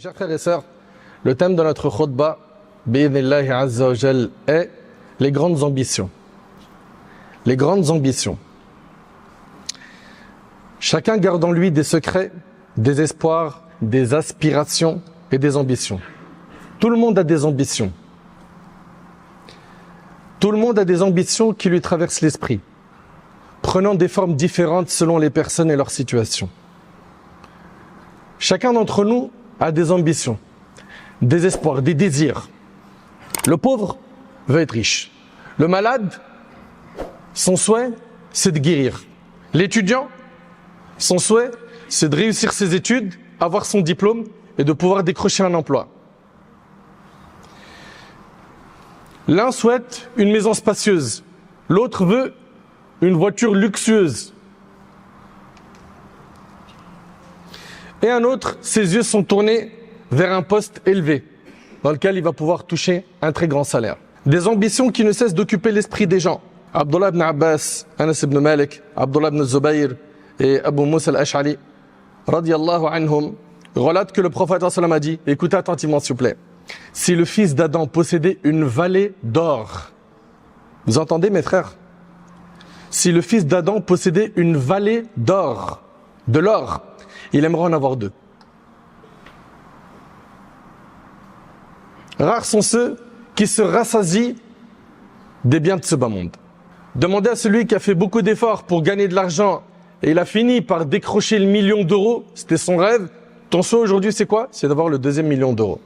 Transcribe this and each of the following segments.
Chers frères et sœurs, le thème de notre khutbah, bi'idhnillahi azza wa jal, est les grandes ambitions. Les grandes ambitions. Chacun garde en lui des secrets, des espoirs, des aspirations et des ambitions. Tout le monde a des ambitions. Tout le monde a des ambitions qui lui traversent l'esprit, prenant des formes différentes selon les personnes et leur situation. Chacun d'entre nous a des ambitions, des espoirs, des désirs. Le pauvre veut être riche. Le malade, son souhait, c'est de guérir. L'étudiant, son souhait, c'est de réussir ses études, avoir son diplôme et de pouvoir décrocher un emploi. L'un souhaite une maison spacieuse, l'autre veut une voiture luxueuse. Et un autre, ses yeux sont tournés vers un poste élevé, dans lequel il va pouvoir toucher un très grand salaire. Des ambitions qui ne cessent d'occuper l'esprit des gens. Abdullah ibn Abbas, Anas ibn Malik, Abdullah ibn Zubayr et Abu Musa al-Ash'ari, radiyallahu anhum, relatent que le prophète sallam a dit, écoutez attentivement s'il vous plaît, si le fils d'Adam possédait une vallée d'or, vous entendez mes frères? Si le fils d'Adam possédait une vallée d'or, de l'or, il aimerait en avoir deux. Rares sont ceux qui se rassasient des biens de ce bas monde. Demandez à celui qui a fait beaucoup d'efforts pour gagner de l'argent et il a fini par décrocher le million d'euros, c'était son rêve. Ton souhait aujourd'hui c'est quoi? C'est d'avoir le deuxième million d'euros.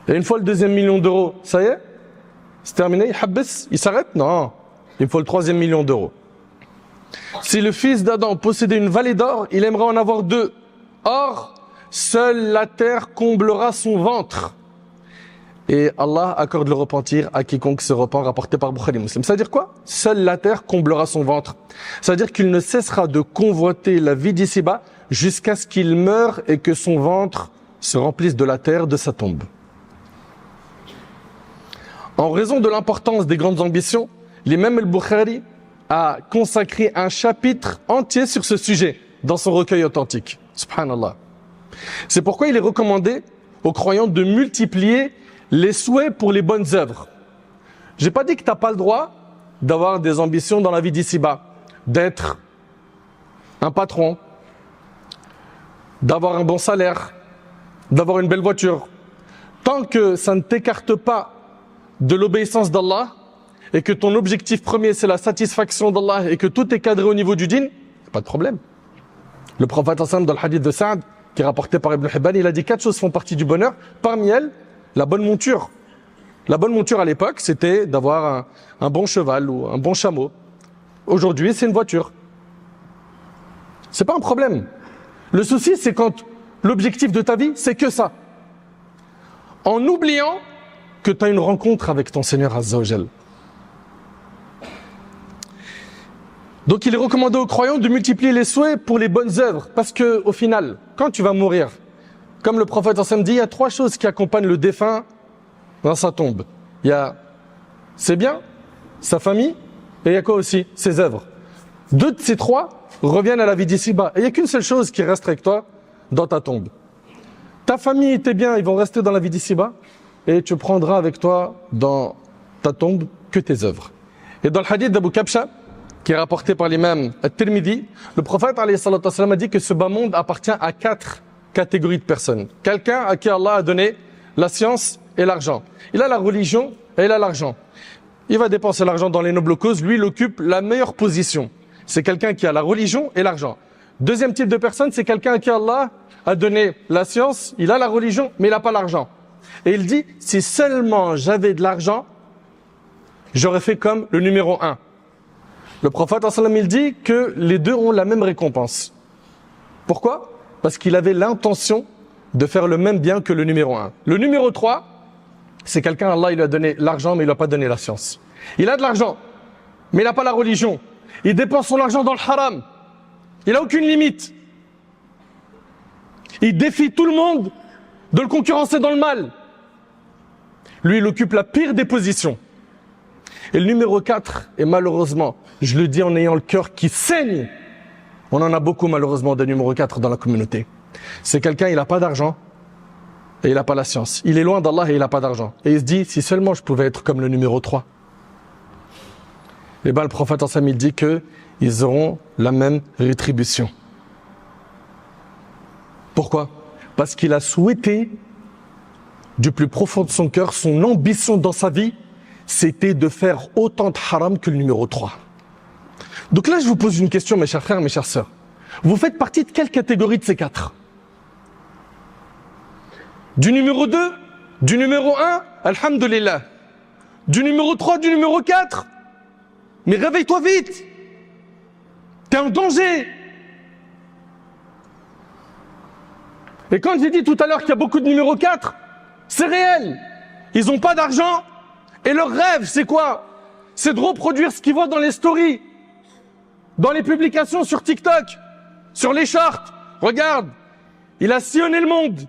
Et une fois le deuxième million d'euros, ça y est? C'est terminé? Il s'arrête? Non. Il faut le troisième million d'euros. Si le fils d'Adam possédait une vallée d'or, il aimerait en avoir deux. Or, seule la terre comblera son ventre. Et Allah accorde le repentir à quiconque se repent, rapporté par Bukhari Muslim. Ça veut dire quoi? Seule la terre comblera son ventre. Ça veut dire qu'il ne cessera de convoiter la vie d'ici-bas jusqu'à ce qu'il meure et que son ventre se remplisse de la terre de sa tombe. En raison de l'importance des grandes ambitions, l'imam al-Bukhari a consacré un chapitre entier sur ce sujet dans son recueil authentique. Subhanallah. C'est pourquoi il est recommandé aux croyants de multiplier les souhaits pour les bonnes œuvres. J'ai pas dit que tu n'as pas le droit d'avoir des ambitions dans la vie d'ici-bas, d'être un patron, d'avoir un bon salaire, d'avoir une belle voiture. Tant que ça ne t'écarte pas de l'obéissance d'Allah, et que ton objectif premier c'est la satisfaction d'Allah et que tout est cadré au niveau du dîn, pas de problème. Le prophète sallam dans le hadith de Saad, qui est rapporté par Ibn Hibban, il a dit 4 choses font partie du bonheur. Parmi elles, la bonne monture. La bonne monture à l'époque, c'était d'avoir un bon cheval ou un bon chameau. Aujourd'hui, c'est une voiture. C'est pas un problème. Le souci, c'est quand l'objectif de ta vie, c'est que ça. En oubliant que tu as une rencontre avec ton Seigneur Azza wa Jal. Donc il est recommandé aux croyants de multiplier les souhaits pour les bonnes œuvres. Parce que au final, quand tu vas mourir, comme le prophète en dit, il y a 3 choses qui accompagnent le défunt dans sa tombe. Il y a ses biens, sa famille, et il y a quoi aussi? Ses œuvres. 2 de ces 3 reviennent à la vie d'ici-bas. Et il n'y a qu'une seule chose qui reste avec toi dans ta tombe. Ta famille et tes biens, ils vont rester dans la vie d'ici-bas, et tu prendras avec toi dans ta tombe que tes œuvres. Et dans le hadith d'Abu Kabsha, qui est rapporté par l'imam At-Tirmidhi, le prophète a dit que ce bas monde appartient à 4 catégories de personnes. Quelqu'un à qui Allah a donné la science et l'argent. Il a la religion et il a l'argent. Il va dépenser l'argent dans les nobles causes. Lui, il occupe la meilleure position. C'est quelqu'un qui a la religion et l'argent. Deuxième type de personne, c'est quelqu'un à qui Allah a donné la science, il a la religion, mais il n'a pas l'argent. Et il dit, si seulement j'avais de l'argent, j'aurais fait comme le numéro 1. Le prophète il dit que les deux ont la même récompense. Pourquoi? Parce qu'il avait l'intention de faire le même bien que le numéro 1. Le numéro 3, c'est quelqu'un, Allah il lui a donné l'argent mais il lui a pas donné la science. Il a de l'argent, mais il n'a pas la religion. Il dépense son argent dans le haram. Il n'a aucune limite. Il défie tout le monde de le concurrencer dans le mal. Lui, il occupe la pire des positions. Et le numéro 4, et malheureusement, je le dis en ayant le cœur qui saigne, on en a beaucoup malheureusement des numéros 4 dans la communauté. C'est quelqu'un, il n'a pas d'argent et il n'a pas la science. Il est loin d'Allah et il n'a pas d'argent. Et il se dit, si seulement je pouvais être comme le numéro 3. Et bien le prophète ensemble, il dit qu'ils auront la même rétribution. Pourquoi? Parce qu'il a souhaité, du plus profond de son cœur, son ambition dans sa vie, c'était de faire autant de haram que le numéro 3. Donc là, je vous pose une question, mes chers frères, mes chères sœurs. Vous faites partie de quelle catégorie de ces 4? Du numéro 2? Du numéro 1? Alhamdulillah. Du numéro 3? Du numéro 4? Mais réveille-toi vite! T'es en danger! Et quand j'ai dit tout à l'heure qu'il y a beaucoup de numéro 4, c'est réel. Ils n'ont pas d'argent et leur rêve, c'est quoi? C'est de reproduire ce qu'ils voient dans les stories, dans les publications sur TikTok, sur les shorts. Regarde, il a sillonné le monde.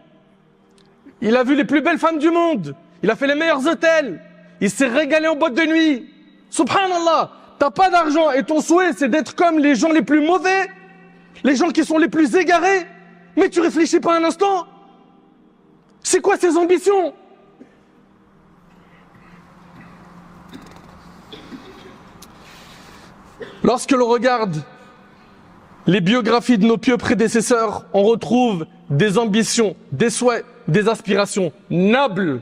Il a vu les plus belles femmes du monde. Il a fait les meilleurs hôtels. Il s'est régalé en boîte de nuit. Subhanallah, t'as pas d'argent et ton souhait c'est d'être comme les gens les plus mauvais, les gens qui sont les plus égarés. Mais tu réfléchis pas un instant? C'est quoi ces ambitions? Lorsque l'on regarde les biographies de nos pieux prédécesseurs, on retrouve des ambitions, des souhaits, des aspirations nobles.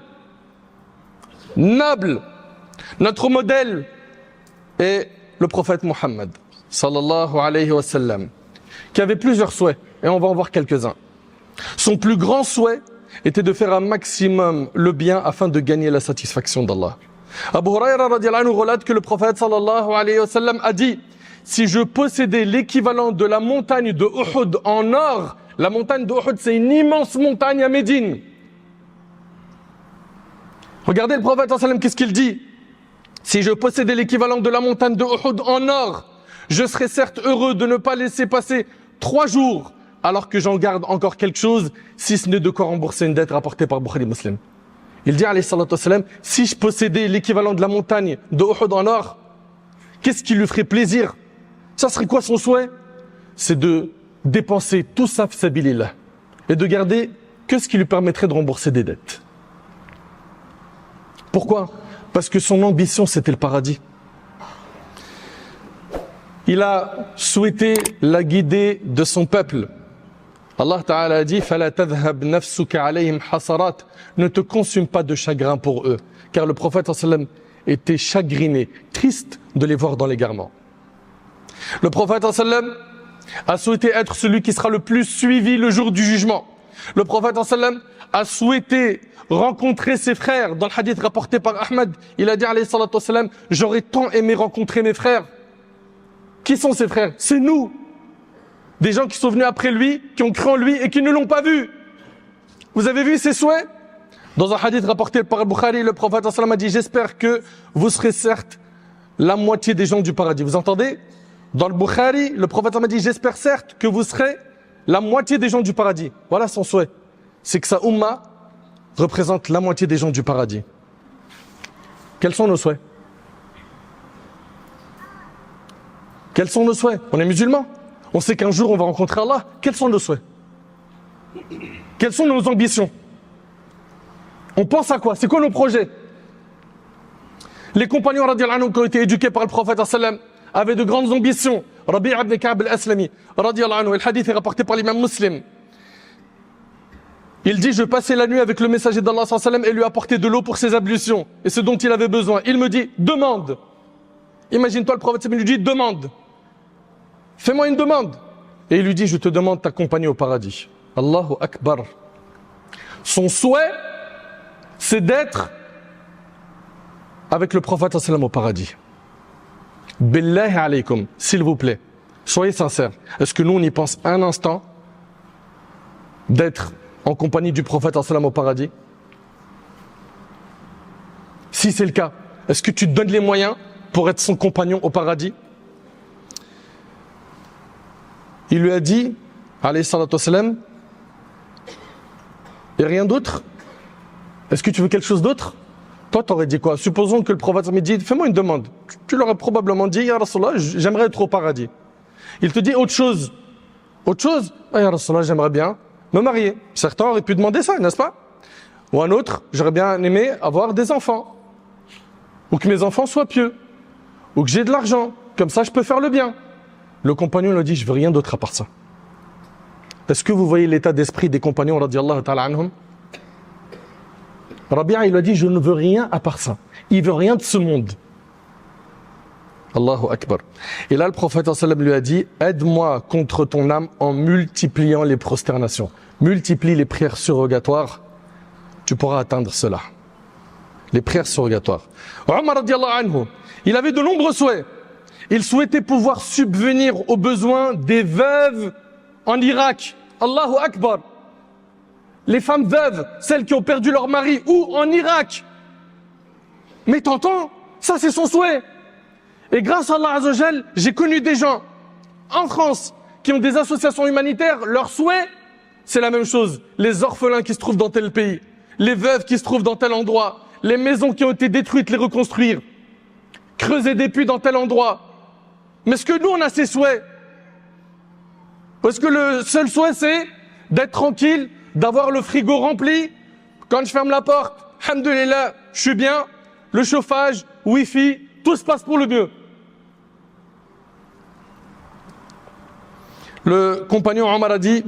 Nobles. Notre modèle est le prophète Mohammed, sallallahu alayhi wa sallam, qui avait plusieurs souhaits, et on va en voir quelques-uns. Son plus grand souhait était de faire un maximum le bien afin de gagner la satisfaction d'Allah. Abu Huraira radiyallahu anhu relate que le prophète sallallahu alayhi wa sallam a dit: si je possédais l'équivalent de la montagne de Uhud en or, la montagne de Uhud c'est une immense montagne à Médine. Regardez le prophète sallallahu alayhi wa sallam, qu'est-ce qu'il dit? Si je possédais l'équivalent de la montagne de Uhud en or, je serais certes heureux de ne pas laisser passer 3 jours alors que j'en garde encore quelque chose, si ce n'est de quoi rembourser une dette rapportée par Bukhari Muslim. Il dit alayhi salatu wassalam, si je possédais l'équivalent de la montagne de Uhud en or, qu'est-ce qui lui ferait plaisir? Ça serait quoi son souhait? C'est de dépenser tout ça fi sabilillah et de garder que ce qui lui permettrait de rembourser des dettes. Pourquoi? Parce que son ambition c'était le paradis. Il a souhaité la guider de son peuple. Allah Ta'ala a dit: فَلَا تَذْهَبْ نَفْسُكَ عَلَيْهِمْ حَسَرَاتٍ. Ne te consume pas de chagrin pour eux. Car le prophète sallam était chagriné, triste de les voir dans l'égarement. Le prophète sallam a souhaité être celui qui sera le plus suivi le jour du jugement. Le prophète sallam a souhaité rencontrer ses frères. Dans le hadith rapporté par Ahmad, il a dit alayhi salatu wassalam: j'aurais tant aimé rencontrer mes frères. Qui sont ses frères? C'est nous. Des gens qui sont venus après lui, qui ont cru en lui et qui ne l'ont pas vu. Vous avez vu ses souhaits? Dans un hadith rapporté par Bukhari, le prophète sallam a dit: j'espère que vous serez certes la moitié des gens du paradis. Vous entendez? Dans le Bukhari, le prophète sallam a dit: j'espère certes que vous serez la moitié des gens du paradis. Voilà son souhait. C'est que sa umma représente la moitié des gens du paradis. Quels sont nos souhaits? Quels sont nos souhaits? On est musulmans. On sait qu'un jour on va rencontrer Allah. Quels sont nos souhaits? Quelles sont nos ambitions? On pense à quoi? C'est quoi nos projets? Les compagnons radiyallahu anhum qui ont été éduqués par le prophète sallam avaient de grandes ambitions. Rabi' ibn Ka'b al-Aslami radiyallahu anhu, le hadith est rapporté par l'imam Muslim. Il dit: je passais la nuit avec le messager d'Allah sallam et lui apportais de l'eau pour ses ablutions et ce dont il avait besoin. Il me dit: demande. Imagine-toi, le prophète sallam lui dit: demande. Fais-moi une demande. Et il lui dit: je te demande de t'accompagner au paradis. Allahu Akbar. Son souhait, c'est d'être avec le prophète sallam au paradis. Billahi alaykum, s'il vous plaît, soyez sincères. Est-ce que nous, on y pense un instant d'être en compagnie du prophète sallam au paradis? Si c'est le cas, est-ce que tu te donnes les moyens pour être son compagnon au paradis? Il lui a dit, alayhi salatu wassalam, et rien d'autre? Est-ce que tu veux quelque chose d'autre? Toi, t'aurais dit quoi? Supposons que le prophète me dit: fais-moi une demande. Tu leur aurais probablement dit: Ya Rasulallah, j'aimerais être au paradis. Il te dit autre chose. Autre chose? Ah, Ya Rasulallah, j'aimerais bien me marier. Certains auraient pu demander ça, n'est-ce pas? Ou un autre, j'aurais bien aimé avoir des enfants. Ou que mes enfants soient pieux. Ou que j'ai de l'argent. Comme ça, je peux faire le bien. Le compagnon lui dit, je veux rien d'autre à part ça. Est-ce que vous voyez l'état d'esprit des compagnons, radiyallahu ta'ala anhum? Rabi'a, il a dit, je ne veux rien à part ça. Il veut rien de ce monde. Allahu Akbar. Et là, le prophète sallam lui a dit, aide-moi contre ton âme en multipliant les prosternations. Multiplie les prières surrogatoires, tu pourras atteindre cela. Les prières surrogatoires. Omar radiyallahu anhu, il avait de nombreux souhaits. Il souhaitait pouvoir subvenir aux besoins des veuves en Irak. Allahu Akbar. Les femmes veuves, celles qui ont perdu leur mari, ou en Irak. Mais t'entends, ça c'est son souhait. Et grâce à Allah Azzawajal, j'ai connu des gens en France qui ont des associations humanitaires. Leur souhait, c'est la même chose. Les orphelins qui se trouvent dans tel pays, les veuves qui se trouvent dans tel endroit, les maisons qui ont été détruites, les reconstruire, creuser des puits dans tel endroit. Mais est-ce que nous, on a ces souhaits? Parce que le seul souhait, c'est d'être tranquille, d'avoir le frigo rempli. Quand je ferme la porte, alhamdoulilah, je suis bien. Le chauffage, Wi-Fi, tout se passe pour le mieux. Le compagnon Omar a dit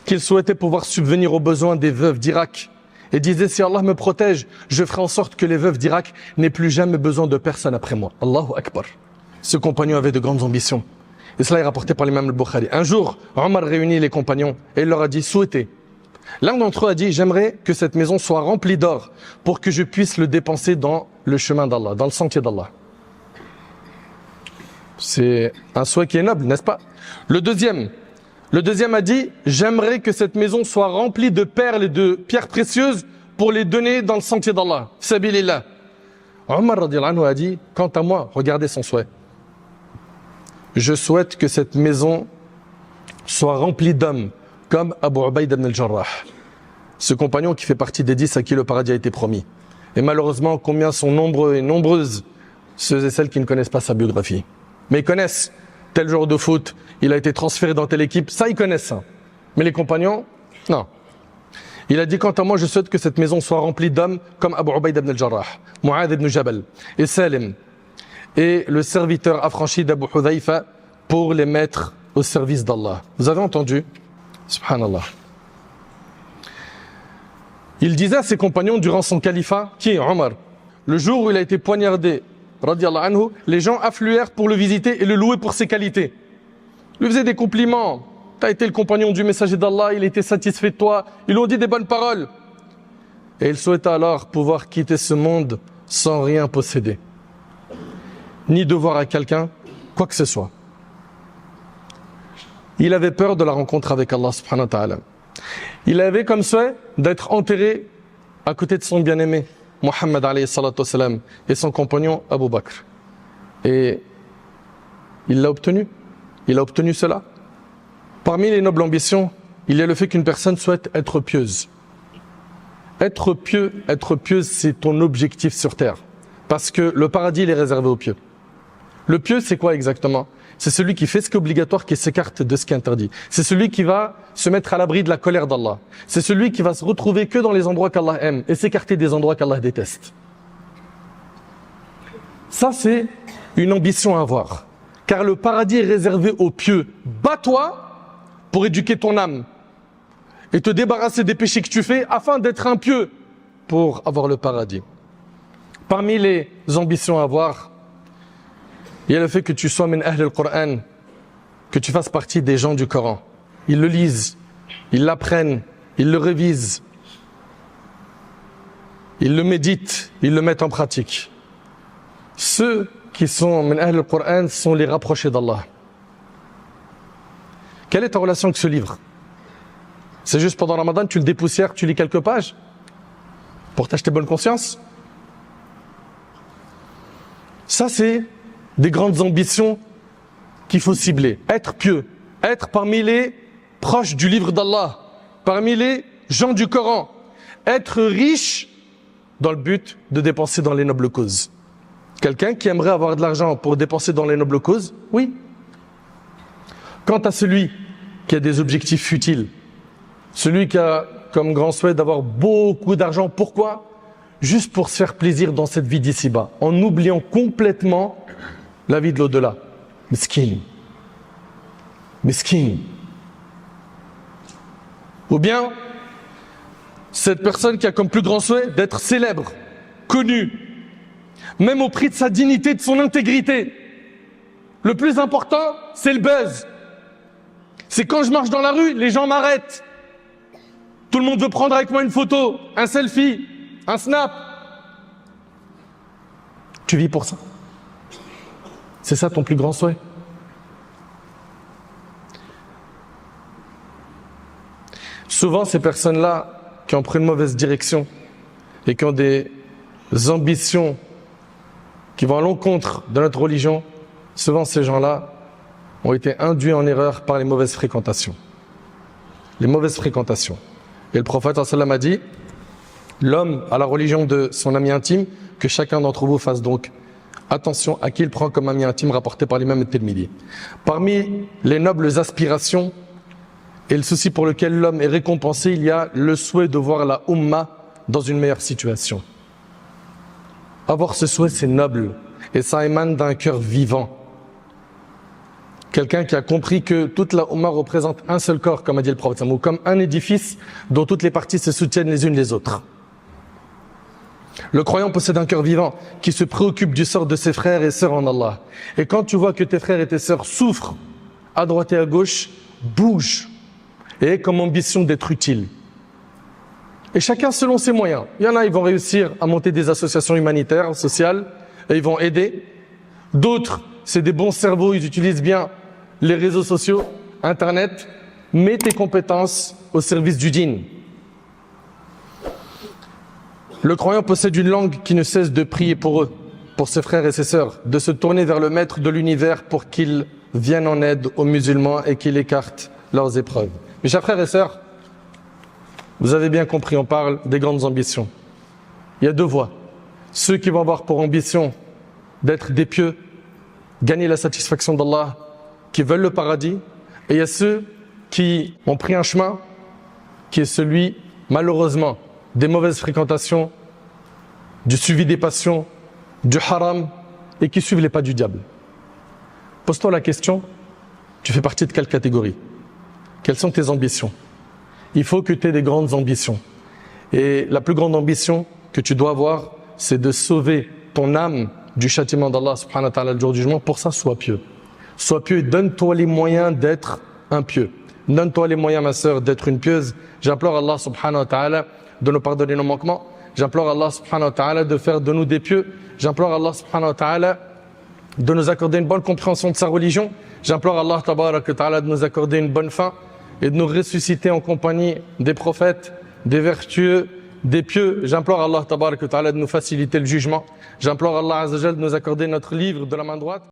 qu'il souhaitait pouvoir subvenir aux besoins des veuves d'Irak. Et disait, si Allah me protège, je ferai en sorte que les veuves d'Irak n'aient plus jamais besoin de personne après moi. Allahu Akbar. Ce compagnon avait de grandes ambitions. Et cela est rapporté par l'imam al-Bukhari. Un jour, Omar réunit les compagnons et il leur a dit, souhaitez. L'un d'entre eux a dit, j'aimerais que cette maison soit remplie d'or pour que je puisse le dépenser dans le chemin d'Allah, dans le sentier d'Allah. C'est un souhait qui est noble, n'est-ce pas? Le deuxième a dit, j'aimerais que cette maison soit remplie de perles et de pierres précieuses pour les donner dans le sentier d'Allah. Sabilillah. Omar radiyallahu anhu a dit, quant à moi, regardez son souhait. Je souhaite que cette maison soit remplie d'hommes comme Abu Ubaïd ibn al-Jarrah, ce compagnon qui fait partie des 10 à qui le paradis a été promis. Et malheureusement, combien sont nombreux et nombreuses ceux et celles qui ne connaissent pas sa biographie. Mais ils connaissent tel joueur de foot, il a été transféré dans telle équipe, ça ils connaissent ça. Mais les compagnons, non. Il a dit, quant à moi, je souhaite que cette maison soit remplie d'hommes comme Abu Ubaïd ibn al-Jarrah, Mu'adh ibn Jabal et Salim, et le serviteur affranchi d'Abu Hudhayfa pour les mettre au service d'Allah. Vous avez entendu? Subhanallah. Il disait à ses compagnons durant son califat, qui est Omar, le jour où il a été poignardé, radiyallahu anhu, les gens affluèrent pour le visiter et le louer pour ses qualités. Il lui faisait des compliments. Tu as été le compagnon du messager d'Allah, il était satisfait de toi, ils lui ont dit des bonnes paroles. Et il souhaita alors pouvoir quitter ce monde sans rien posséder, ni devoir à quelqu'un quoi que ce soit. Il avait peur de la rencontre avec Allah subhanahu wa ta'ala. Il avait comme souhait d'être enterré à côté de son bien-aimé, Muhammad alayhi salatu wassalam, et son compagnon Abu Bakr. Et il l'a obtenu. Il a obtenu cela. Parmi les nobles ambitions, il y a le fait qu'une personne souhaite être pieuse. Être pieuse, c'est ton objectif sur terre. Parce que le paradis, il est réservé aux pieux. Le pieux, c'est quoi exactement? C'est celui qui fait ce qui est obligatoire, qui s'écarte de ce qui est interdit. C'est celui qui va se mettre à l'abri de la colère d'Allah. C'est celui qui va se retrouver que dans les endroits qu'Allah aime et s'écarter des endroits qu'Allah déteste. Ça, c'est une ambition à avoir. Car le paradis est réservé aux pieux. Bats-toi pour éduquer ton âme et te débarrasser des péchés que tu fais afin d'être un pieux pour avoir le paradis. Parmi les ambitions à avoir, il y a le fait que tu sois min ahl al-Qur'an, que tu fasses partie des gens du Coran. Ils le lisent, ils l'apprennent, ils le révisent, ils le méditent, ils le mettent en pratique. Ceux qui sont min ahl al-Qur'an sont les rapprochés d'Allah. Quelle est ta relation avec ce livre? C'est juste pendant Ramadan, tu le dépoussières, tu lis quelques pages pour t'acheter bonne conscience? Ça, c'est des grandes ambitions qu'il faut cibler. Être pieux, être parmi les proches du livre d'Allah, parmi les gens du Coran, être riche dans le but de dépenser dans les nobles causes. Quelqu'un qui aimerait avoir de l'argent pour dépenser dans les nobles causes, oui. Quant à celui qui a des objectifs futiles, Celui qui a comme grand souhait d'avoir beaucoup d'argent. Pourquoi? Juste pour se faire plaisir dans cette vie d'ici-bas, en oubliant complètement la vie de l'au-delà. Miskin. Miskin. Ou bien, cette personne qui a comme plus grand souhait d'être célèbre, connu, même au prix de sa dignité, de son intégrité. Le plus important, c'est le buzz. C'est quand je marche dans la rue, les gens m'arrêtent. Tout le monde veut prendre avec moi une photo, un selfie, un snap. Tu vis pour ça. C'est ça ton plus grand souhait. Souvent, ces personnes-là qui ont pris une mauvaise direction et qui ont des ambitions qui vont à l'encontre de notre religion, souvent ces gens-là ont été induits en erreur par les mauvaises fréquentations. Les mauvaises fréquentations. Et le prophète sallallahu alayhi wa sallam a dit, l'homme a la religion de son ami intime, que chacun d'entre vous fasse donc attention à qui il prend comme ami intime, rapporté par l'imam at-Tirmidhi. Parmi les nobles aspirations et le souci pour lequel l'homme est récompensé, il y a le souhait de voir la Ummah dans une meilleure situation. Avoir ce souhait, c'est noble et ça émane d'un cœur vivant. Quelqu'un qui a compris que toute la Ummah représente un seul corps, comme a dit le prophète, ou comme un édifice dont toutes les parties se soutiennent les unes les autres. Le croyant possède un cœur vivant qui se préoccupe du sort de ses frères et sœurs en Allah. Et quand tu vois que tes frères et tes sœurs souffrent à droite et à gauche, bouge et aie comme ambition d'être utile. Et chacun selon ses moyens. Il y en a, ils vont réussir à monter des associations humanitaires, sociales, et ils vont aider. D'autres, c'est des bons cerveaux, ils utilisent bien les réseaux sociaux, Internet. Mets tes compétences au service du dîn. Le croyant possède une langue qui ne cesse de prier pour eux, pour ses frères et ses sœurs, de se tourner vers le maître de l'univers pour qu'il vienne en aide aux musulmans et qu'il écarte leurs épreuves. Mes chers frères et sœurs, vous avez bien compris, on parle des grandes ambitions. Il y a deux voies. Ceux qui vont avoir pour ambition d'être des pieux, gagner la satisfaction d'Allah, qui veulent le paradis, et il y a ceux qui ont pris un chemin qui est celui, malheureusement, des mauvaises fréquentations, du suivi des passions, du haram, et qui suivent les pas du diable. Pose-toi la question, tu fais partie de quelle catégorie? Quelles sont tes ambitions? Il faut que tu aies des grandes ambitions. Et la plus grande ambition que tu dois avoir, c'est de sauver ton âme du châtiment d'Allah subhanahu wa ta'ala le jour du jugement. Pour ça, sois pieux. Sois pieux et donne-toi les moyens d'être un pieux. Donne-toi les moyens, ma sœur, d'être une pieuse. J'implore Allah subhanahu wa ta'ala de nous pardonner nos manquements. J'implore Allah subhanahu wa ta'ala de faire de nous des pieux. J'implore Allah subhanahu wa ta'ala de nous accorder une bonne compréhension de sa religion. J'implore Allah tabarak wa ta'ala de nous accorder une bonne fin et de nous ressusciter en compagnie des prophètes, des vertueux, des pieux. J'implore Allah tabarak wa ta'ala de nous faciliter le jugement. J'implore Allah azza wa jalla de nous accorder notre livre de la main droite.